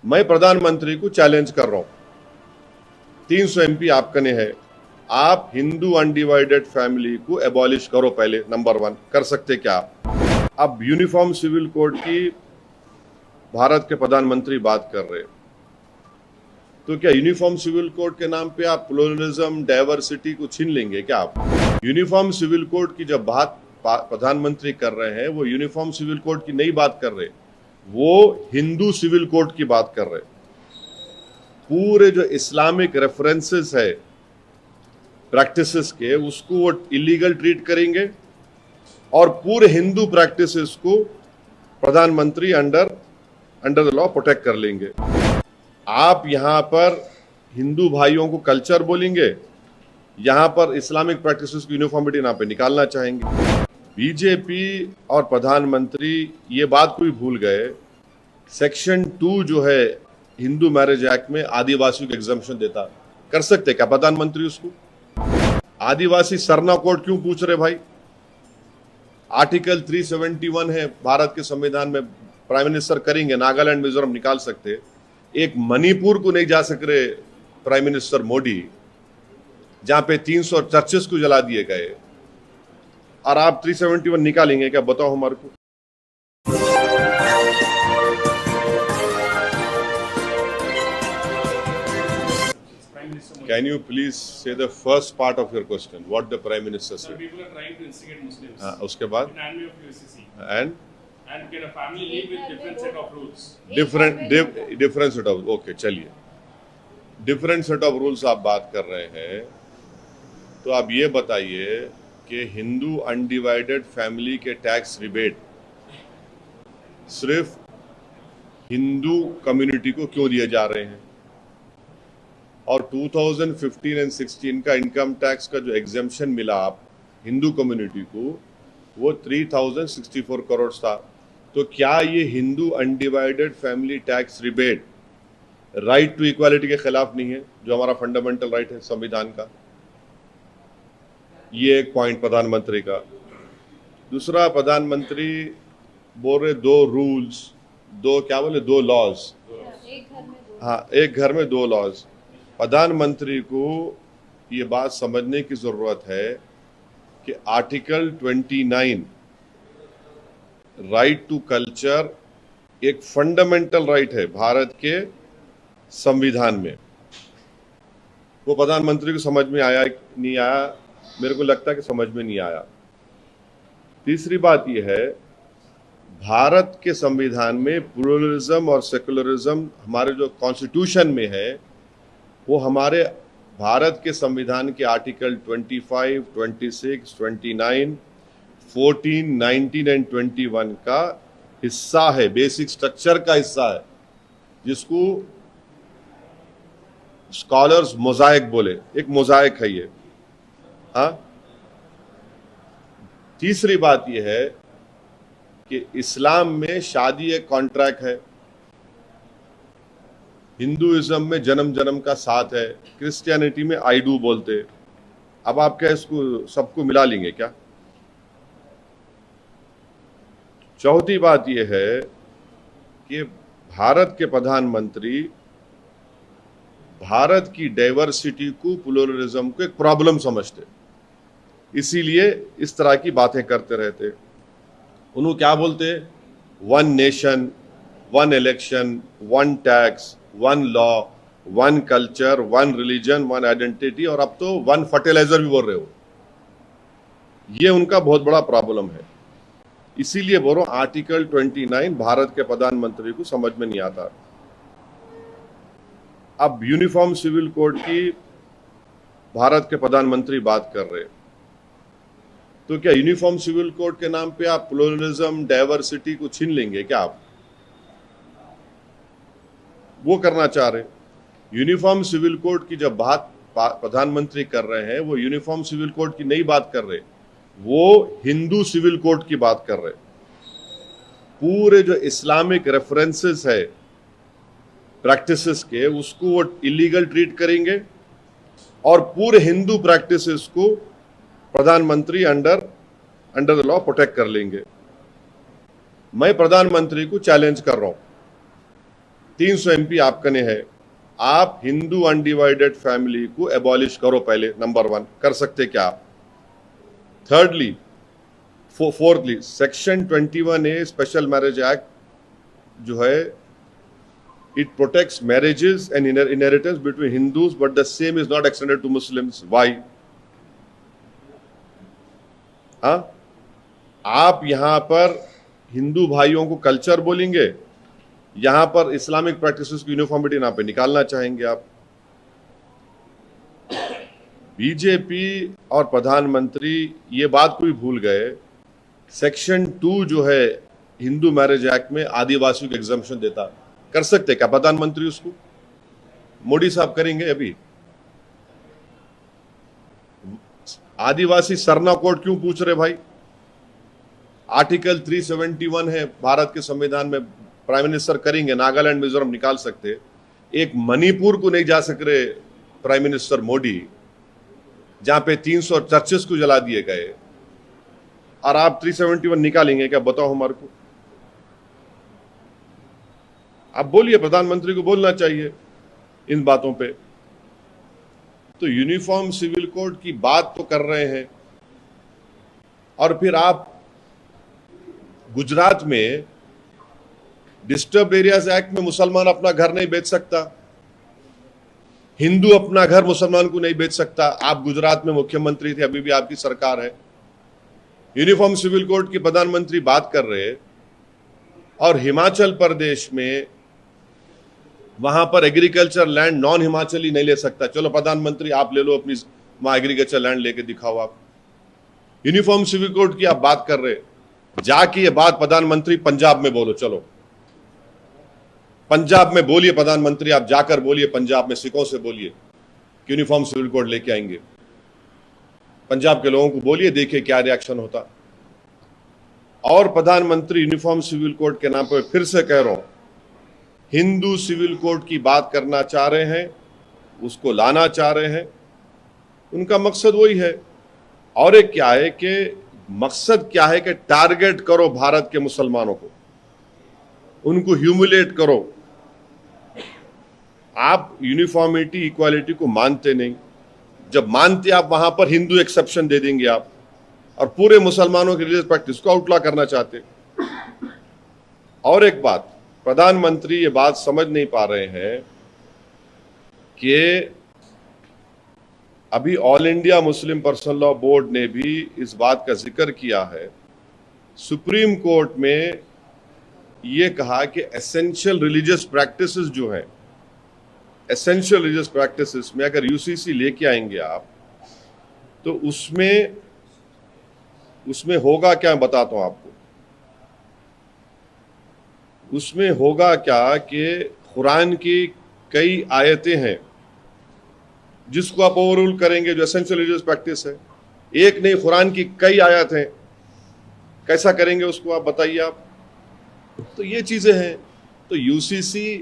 मैं प्रधानमंत्री को चैलेंज कर रहा हूं, 300 एमपी आपकने है, आप हिंदू अनडिवाइडेड फैमिली को एबॉलिश करो पहले। नंबर 1 कर सकते क्या आप? अब यूनिफॉर्म सिविल कोड की भारत के प्रधानमंत्री बात कर रहे हैं, तो क्या यूनिफॉर्म सिविल कोड के नाम पे आप प्लुरलिज्म डाइवर्सिटी को छीन लेंगे क्या आप? यूनिफॉर्म सिविल कोड की जब बात प्रधानमंत्री कर रहे हैं, वो यूनिफॉर्म सिविल कोड की नहीं बात कर रहे, वो हिंदू सिविल कोड की बात कर रहे। पूरे जो इस्लामिक रेफरेंसेस है प्रैक्टिसेस के, उसको वो इलीगल ट्रीट करेंगे और पूरे हिंदू प्रैक्टिसेस को प्रधानमंत्री अंडर द लॉ प्रोटेक्ट कर लेंगे। आप यहां पर हिंदू भाइयों को कल्चर बोलेंगे, यहां पर इस्लामिक प्रैक्टिसेस की यूनिफॉर्मिटी यहां पे निकालना चाहेंगे। बीजेपी और प्रधानमंत्री ये बात को भी भूल गए, सेक्शन 2 जो है हिंदू मैरिज एक्ट में आदिवासियों को एग्जम्पशन देता, कर सकते क्या प्रधानमंत्री उसको? आदिवासी सरना कोड क्यों पूछ रहे भाई? आर्टिकल 371 है भारत के संविधान में, प्राइम मिनिस्टर करेंगे, नागालैंड मिजोरम निकाल सकते। एक मणिपुर को नहीं जा सक रहे प्राइम मिनिस्टर मोदी, जहां पे 300 चर्चेस को जला दिए गए, और आप 371 निकालेंगे क्या? बताओ हमारे को। Can you please say the first part of your question? What the Prime Minister said? People are trying to instigate Muslims. उसके बाद? In enemy of USCC. And can a family live with different set of rules? different set of, okay, चलिए, different set of rules आप बात कर रहे हैं, तो आप ये बताइए कि हिंदू अनडिवाइडेड फैमिली के टैक्स रिबेट सिर्फ हिंदू कम्युनिटी को क्यों दिए जा रहे हैं, और 2015 एंड 16 का इनकम टैक्स का जो एग्जेम्पशन मिला आप हिंदू कम्युनिटी को, वो 3064 करोड़ था। तो क्या ये Hindu undivided family tax rebate right to equality के खिलाफ नहीं है, जो हमारा फंडामेंटल राइट है संविधान का? ये एक पॉइंट प्रधानमंत्री का। दूसरा, प्रधानमंत्री बोल रहे 2 रूल्स, 2 क्या बोले, 2 लॉज, हाँ, एक घर में 2 लॉज। प्रधानमंत्री को ये बात समझने की जरूरत है कि आर्टिकल 29 राइट टू कल्चर एक फंडामेंटल राइट है भारत के संविधान में। वो प्रधानमंत्री को समझ में आया नहीं आया? मेरे को लगता है कि समझ में नहीं आया। तीसरी बात यह है, भारत के संविधान में प्लुरलिज्म और सेकुलरिज्म हमारे जो कॉन्स्टिट्यूशन में है, वो हमारे भारत के संविधान के आर्टिकल 25, 26, 29, 14, 19 एंड 21 का हिस्सा है, बेसिक स्ट्रक्चर का हिस्सा है, जिसको स्कॉलर्स मोजाइक बोले। एक मोजाइक है ये। हाँ, तीसरी बात यह है कि इस्लाम में शादी एक कॉन्ट्रैक्ट है, हिंदुइज्म में जन्म जन्म का साथ है, क्रिश्चियनिटी में आई डू बोलते। अब आप क्या इसको सबको मिला लेंगे क्या? चौथी बात यह है कि भारत के प्रधानमंत्री भारत की डाइवर्सिटी को, प्लुरलिज्म को एक प्रॉब्लम समझते, इसीलिए इस तरह की बातें करते रहते। उन्होंने क्या बोलते? 1 nation, 1 election, 1 tax, 1 law, 1 culture, 1 religion, 1 identity, और अब तो 1 फर्टिलाइजर भी बोल रहे हो। ये उनका बहुत बड़ा प्रॉब्लम है। इसीलिए बोलो आर्टिकल 29 भारत के प्रधानमंत्री को समझ में नहीं आता। अब यूनिफॉर्म सिविल कोड की भारत के प्रधानमंत्री बात कर रहे, तो क्या यूनिफॉर्म सिविल कोड के नाम पे आप प्लुरलिज्म डाइवर्सिटी को छीन लेंगे क्या आप? वो करना चाह रहे। यूनिफॉर्म सिविल कोड की जब बात प्रधानमंत्री कर रहे हैं, वो यूनिफॉर्म सिविल कोड की नहीं बात कर रहे, वो हिंदू सिविल कोड की बात कर रहे। पूरे जो इस्लामिक रेफरेंसेस है प्रैक्टिसेस के, उसको वो इलीगल ट्रीट करेंगे और पूरे हिंदू प्रैक्टिसेस को प्रधानमंत्री अंडर द लॉ प्रोटेक्ट कर लेंगे। मैं प्रधानमंत्री को चैलेंज कर रहा हूं, 300 एमपी आपका ने है। आप हिंदू अनडिवाइडेड फैमिली को एबॉलिश करो पहले, नंबर 1। कर सकते क्या आप? Thirdly, fourthly, section 21A special marriage act जो है, it protects marriages and inheritance between Hindus, but the same is not extended to Muslims. Why? हाँ, आप यहां पर हिंदू भाइयों को कल्चर बोलेंगे, यहां पर इस्लामिक प्रैक्टिसेस की यूनिफॉर्मिटी यहां पे निकालना चाहेंगे आप। बीजेपी और प्रधानमंत्री ये बात को भी भूल गए, सेक्शन 2 जो है हिंदू मैरिज एक्ट में आदिवासियों को एग्जम्पशन देता। कर सकते क्या प्रधानमंत्री उसको? मोदी साहब करेंगे? अभी आदिवासी सरना कोड क्यों पूछ रहे भाई? आर्टिकल 371 है भारत के संविधान में, प्राइम मिनिस्टर करेंगे, नागालैंड मिजोरम निकाल सकते। एक मणिपुर को नहीं जा सक रहे प्राइम मिनिस्टर मोदी, जहां पे 300 चर्चेस को जला दिए गए, और आप 371 निकालेंगे क्या? बताओ हमारे को। आप बोलिए, प्रधानमंत्री को बोलना चाहिए इन बातों पे। तो यूनिफॉर्म सिविल कोड की बात तो कर रहे हैं, और फिर आप गुजरात में डिस्टर्ब एरियाज एक्ट में मुसलमान अपना घर नहीं बेच सकता, हिंदू अपना घर मुसलमान को नहीं बेच सकता। आप गुजरात में मुख्यमंत्री थे, अभी भी आपकी सरकार है। यूनिफॉर्म सिविल कोड की प्रधानमंत्री बात कर रहे, और हिमाचल प्रदेश में वहां पर एग्रीकल्चर लैंड नॉन हिमाचली नहीं ले सकता। चलो प्रधानमंत्री आप ले लो, अपनी वहां एग्रीकल्चर लैंड लेके दिखाओ आप। यूनिफॉर्म सिविल कोड की आप बात कर रहे, जाके ये बात प्रधानमंत्री पंजाब में बोलो। चलो पंजाब में बोलिए प्रधानमंत्री, आप जाकर बोलिए पंजाब में, सिखों से बोलिए कि यूनिफॉर्म सिविल कोड लेके आएंगे। पंजाब के लोगों को बोलिए, देखिए क्या रिएक्शन होता। और प्रधानमंत्री यूनिफॉर्म सिविल कोड के नाम पर फिर से कह रहा हूं, हिंदू सिविल कोड की बात करना चाह रहे हैं, उसको लाना चाह रहे हैं, उनका मकसद वही है। और एक क्या है कि मकसद क्या है कि टारगेट करो भारत के मुसलमानों को, उनको ह्यूमिलेट करो। आप यूनिफॉर्मिटी इक्वालिटी को मानते नहीं, जब मानते आप वहां पर हिंदू एक्सेप्शन दे देंगे आप, और पूरे मुसलमानों की रिलीजियस प्रैक्टिस को आउटला करना चाहते। और एक बात, प्रधानमंत्री ये बात समझ नहीं पा रहे हैं कि अभी all India Muslim personal law board ने भी इस बात का जिक्र किया है, सुप्रीम कोर्ट में ये कहा कि एसेंशियल रिलीजियस प्रैक्टिसेस जो हैं, एसेंशियल रिलीजियस प्रैक्टिसेस में अगर यूसीसी लेके आएंगे आप, तो उसमें होगा क्या, मैं बताता हूं आपको। उसमें होगा क्या कि कुरान की कई आयतें हैं जिसको आप ओवररूल करेंगे, जो एसेंशियल रिलीजियस प्रैक्टिस है। एक नहीं, कुरान की कई आयत हैं, कैसा करेंगे उसको आप बताइए आप। तो ये चीजें हैं, तो यूसीसी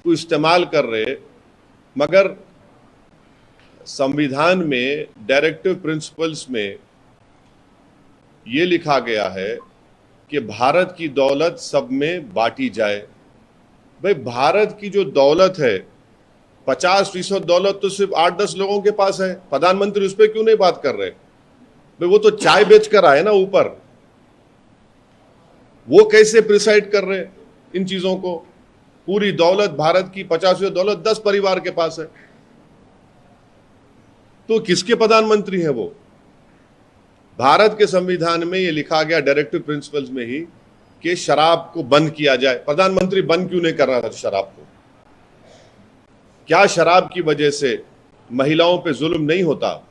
को इस्तेमाल कर रहे, मगर संविधान में डायरेक्टिव प्रिंसिपल्स में ये लिखा गया है कि भारत की दौलत सब में बांटी जाए। भाई भारत की जो दौलत है, 50% दौलत तो सिर्फ 8-10 लोगों के पास है। प्रधानमंत्री उस पर क्यों नहीं बात कर रहे? भाई वो तो चाय बेच कर आए ना ऊपर, वो कैसे प्रिसाइड कर रहे इन चीजों को? पूरी दौलत, भारत की 50% दौलत 10 परिवार के पास है, तो किसके प्रधानमंत्री है वो? भारत के संविधान में ये लिखा गया डायरेक्टिव प्रिंसिपल्स में ही कि शराब को बंद किया जाए। प्रधानमंत्री बंद क्यों नहीं कर रहा था शराब को? क्या शराब की वजह से महिलाओं पे जुल्म नहीं होता?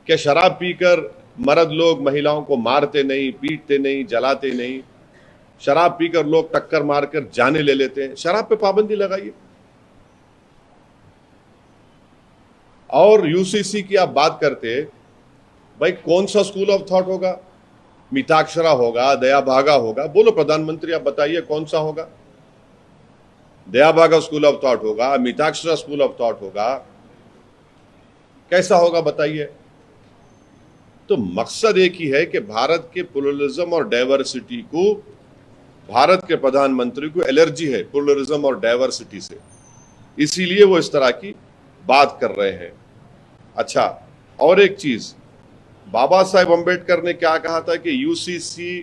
क्या शराब पीकर मर्द लोग महिलाओं को मारते नहीं, पीटते नहीं, जलाते नहीं? शराब पीकर लोग टक्कर मारकर जाने ले लेते हैं। शराब पे पाबंदी लगाइए। और यूसीसी की आप बात करते, भाई कौन सा स्कूल ऑफ थॉट होगा? मिताक्षरा होगा, दया भागा होगा? बोलो प्रधानमंत्री, आप बताइए कौन सा होगा? दया भागा स्कूल ऑफ थॉट होगा, मिताक्षरा स्कूल ऑफ थॉट होगा, कैसा होगा बताइए? तो मकसद एक ही है कि भारत के प्लुरलिज्म और डाइवर्सिटी को भारत के प्रधानमंत्री को एलर्जी है प्लुरलिज्म और डाइवर्सिटी से, इसीलिए वो इस तरह की बात कर रहे हैं। अच्छा, और एक चीज, बाबा साहेब अम्बेडकर ने क्या कहा था कि यूसीसी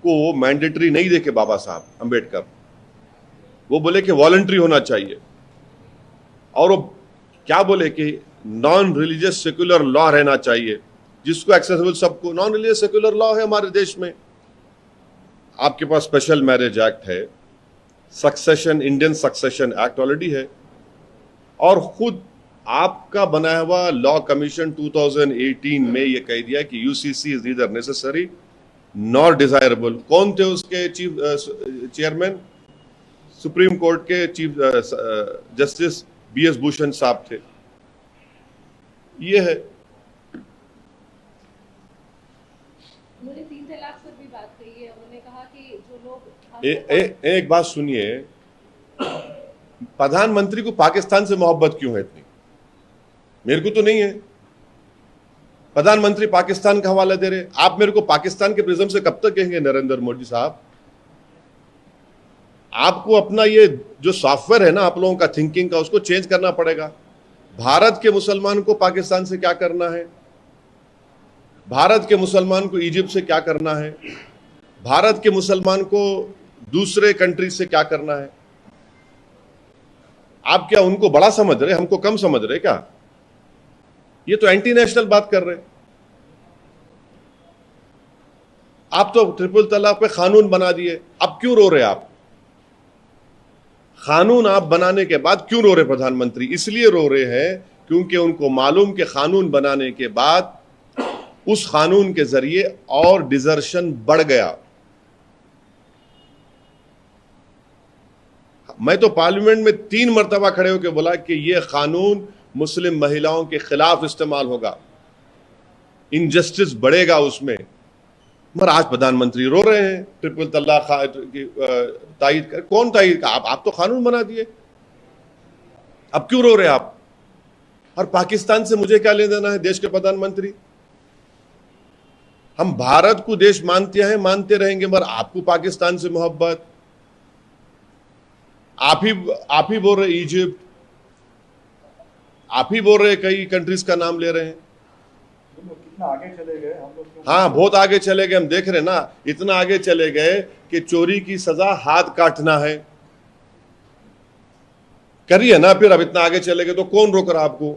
को मैंडेटरी नहीं देखे बाबा साहब अम्बेडकर, वो बोले कि वॉलंटरी होना चाहिए। और वो क्या बोले कि नॉन रिलीजियस सेक्युलर लॉ रहना चाहिए जिसको एक्सेसिबल सबको। नॉन रिलीजियस सेक्युलर लॉ है हमारे देश में, आपके पास स्पेशल मैरिज एक्ट है, succession Indian succession act already है, और खुद आपका बनाया हुआ लॉ कमीशन 2018 में यह कह दिया कि UCC is neither necessary nor desirable. कौन थे उसके चीफ चेयरमैन? सुप्रीम कोर्ट के चीफ जस्टिस बीएस भूषण साहब थे। ये है। उन्होंने 3 तलाक पर भी बात कही है। उन्होंने कहा कि जो लोग एक बात सुनिए, प्रधानमंत्री को पाकिस्तान से मोहब्बत क्यों है इतनी? मेरे को तो नहीं है। प्रधानमंत्री पाकिस्तान का हवाला दे रहे, आप मेरे को पाकिस्तान के प्रिज्म से कब तक कहेंगे? नरेंद्र मोदी साहब, आपको अपना ये जो सॉफ्टवेयर है ना आप लोगों का थिंकिंग का, उसको चेंज करना पड़ेगा। भारत के मुसलमान को पाकिस्तान से क्या करना है? भारत के मुसलमान को इजिप्ट से क्या करना है? भारत के मुसलमान को दूसरे कंट्री से क्या करना है? आप क्या उनको बड़ा समझ रहे, हमको कम समझ रहे क्या? ये तो एंटी नेशनल बात कर रहे। आप तो ट्रिपल तलाक पे कानून बना दिए, अब क्यों रो रहे आप? कानून आप बनाने के बाद क्यों रो रहे प्रधानमंत्री? इसलिए रो रहे हैं क्योंकि उनको मालूम कि कानून बनाने के बाद उस कानून के जरिए और डिजर्शन बढ़ गया। मैं तो पार्लियामेंट में 3 मरतबा खड़े होकर बोला कि यह कानून मुस्लिम महिलाओं के खिलाफ इस्तेमाल होगा, इनजस्टिस बढ़ेगा उसमें। मगर आज प्रधानमंत्री रो रहे हैं ट्रिपल तलाक की तायीद कर। कौन तायीद का? आप तो कानून बना दिए, अब क्यों रो रहे आप? और पाकिस्तान से मुझे क्या लेना देना है? देश के प्रधानमंत्री, हम भारत को देश मानते हैं, मानते रहेंगे, मगर आपको पाकिस्तान से मोहब्बत। आप ही बोल रहे इजिप्ट, आप ही बोल रहे कई कंट्रीज का नाम ले रहे हैं। कितना आगे चले गए हम लोग। हाँ, बहुत आगे चले गए, हम देख रहे ना। इतना आगे चले गए कि चोरी की सजा हाथ काटना है। करिए ना फिर, अब इतना आगे चले गए तो कौन रोक रहा आपको?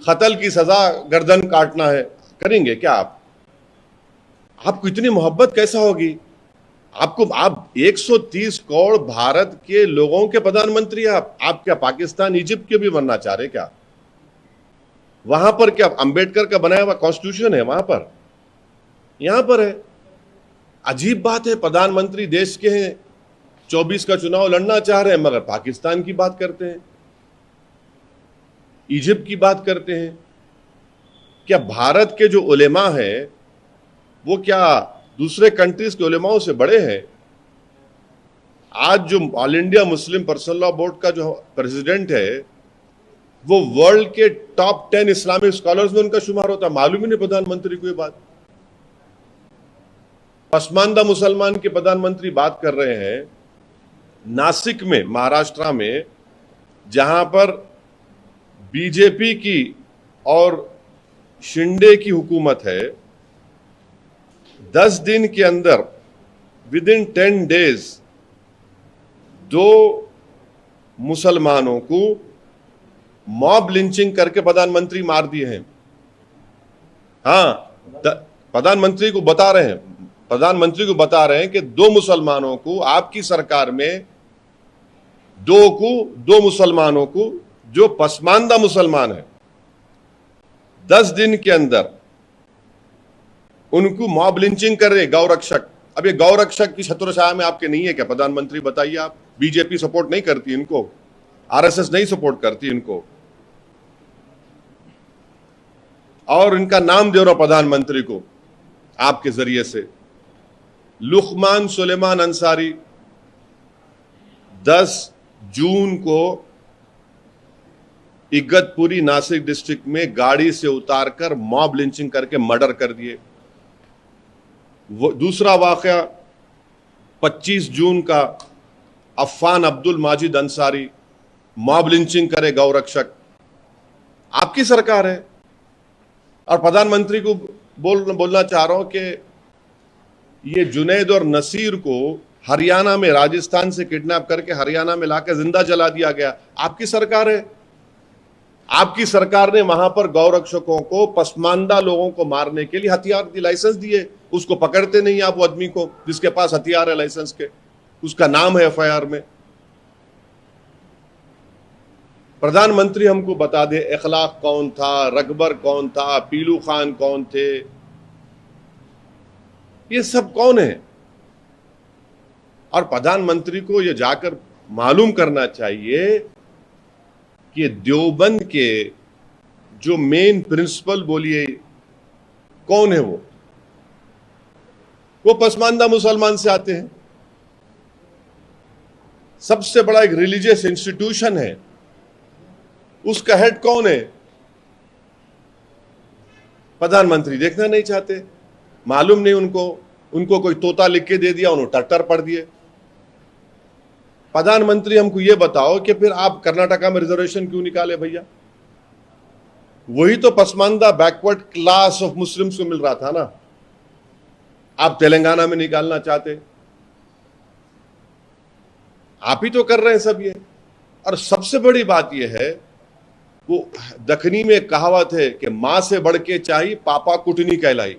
कत्ल की सजा गर्दन काटना है, करेंगे क्या आप? आपको इतनी मोहब्बत कैसा होगी? आप 130 करोड़ भारत के लोगों के प्रधानमंत्री, आप क्या पाकिस्तान इजिप्ट के भी बनना चाह रहे क्या? वहां पर क्या अंबेडकर का बनाया हुआ कॉन्स्टिट्यूशन है वहां पर? यहां पर है। अजीब बात है, प्रधानमंत्री देश के हैं, 24 का चुनाव लड़ना चाह रहे हैं, मगर पाकिस्तान की बात करते हैं, इजिप्ट की बात करते हैं। क्या भारत के जो उलेमा हैं वो क्या दूसरे कंट्रीज के उलेमाओं से बड़े हैं? आज जो all India Muslim personal law board का जो प्रेसिडेंट है वो वर्ल्ड के टॉप 10 इस्लामिक स्कॉलर्स में उनका शुमार होता है। मालूम ही नहीं प्रधानमंत्री को ये बात। पसमानदा मुसलमान के प्रधानमंत्री बात कर रहे हैं नासिक में, महाराष्ट्र में, जहां पर बीजेपी की और शिंदे की हुकूमत है। 10 दिन के अंदर, विद इन 10 डेज, 2 मुसलमानों को मॉब लिंचिंग करके प्रधानमंत्री मार दिए हैं। हाँ, प्रधानमंत्री को बता रहे हैं कि 2 मुसलमानों को आपकी सरकार में, 2 मुसलमानों को जो पसमानदा मुसलमान है, 10 दिन के अंदर उनको मॉब लिंचिंग कर रहे गौरक्षक। अब ये गौरक्षक की छत्रछाया में आपके नहीं है क्या प्रधानमंत्री? बताइए आप। बीजेपी सपोर्ट नहीं करती इनको, आरएसएस नहीं सपोर्ट करती इनको, और इनका नाम दे रहा प्रधानमंत्री को आपके जरिए से। लुकमान सुलेमान अंसारी 10 जून को इगतपुरी नासिक डिस्ट्रिक्ट में गाड़ी से उतारकर मॉब लिंचिंग करके मर्डर कर दिए। दूसरा वाकया 25 जून का अफान अब्दुल माजिद अंसारी मॉब लिंचिंग करे गौरक्षक, आपकी सरकार है। और प्रधानमंत्री को बोलना चाह रहा हूं कि ये जुनैद और नसीर को हरियाणा में राजस्थान से किडनैप करके हरियाणा में लाकर जिंदा जला दिया गया, आपकी सरकार है। आपकी सरकार ने वहां पर गौरक्षकों को, पसमानदा लोगों को मारने के लिए हथियार की लाइसेंस दिए, उसको पकड़ते नहीं आप वो आदमी को जिसके पास हथियार है लाइसेंस के, उसका नाम है एफआईआर में। प्रधानमंत्री हमको बता दे इखलाक कौन था, रकबर कौन था, पीलू खान कौन थे, ये सब कौन है। और प्रधानमंत्री को यह जाकर मालूम करना चाहिए कि देवबंद के जो मेन प्रिंसिपल बोलिए कौन है, वो पसमानदा मुसलमान से आते हैं। सबसे बड़ा एक रिलीजियस इंस्टीट्यूशन है, उसका हेड कौन है, प्रधानमंत्री देखना नहीं चाहते। मालूम नहीं उनको कोई तोता लिख के दे दिया, उन्होंने टट्टर पढ़ दिए। प्रधानमंत्री हमको यह बताओ कि फिर आप कर्नाटका में रिजर्वेशन क्यों निकाले भैया? वही तो Pasmanda backward class of Muslims को मिल रहा था ना, आप तेलंगाना में निकालना चाहते, आप ही तो कर रहे हैं सब ये। और सबसे बड़ी बात यह है, वो दखनी में कहावत है कि मां से बढ़ के चाहिए पापा कुटनी कहलाई।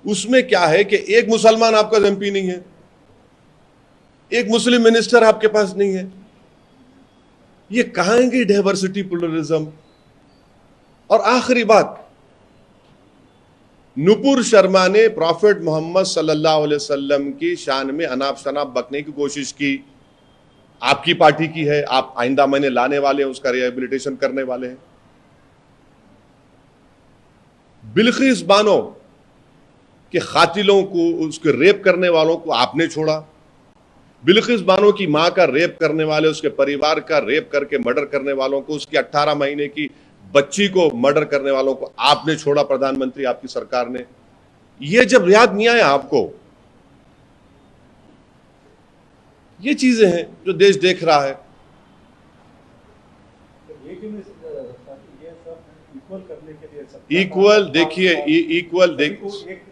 उसमें क्या है कि एक मुसलमान आपका एमपी नहीं है, एक मुस्लिम मिनिस्टर आपके पास नहीं है। ये कहां की डाइवर्सिटी, प्लुरलिज्म। और आखिरी बात, नुपुर शर्मा ने प्रॉफेट मोहम्मद सल्लल्लाहु अलैहि वसल्लम की शान में अनाप शनाप बकने की कोशिश की, आपकी पार्टी की है, आप आइंदा महीने लाने वाले हैं, उसका रिहेबिलिटेशन करने वाले हैं। बिल्किस बानो के कातिलों को, उसके रेप करने वालों को आपने छोड़ा। बिल्किस बानो की मां का रेप करने वाले, उसके परिवार का रेप करके मर्डर करने वालों को, उसकी 18 महीने की बच्ची को मर्डर करने वालों को आपने छोड़ा, प्रधानमंत्री आपकी सरकार ने। यह जब याद नहीं आया आपको, ये चीजें हैं जो देश देख रहा है। ये क्यों नहीं समझा जा सकता कि ये सब इक्वल करने के लिए इक्वल देखिए, इक्वल सभी देख को एक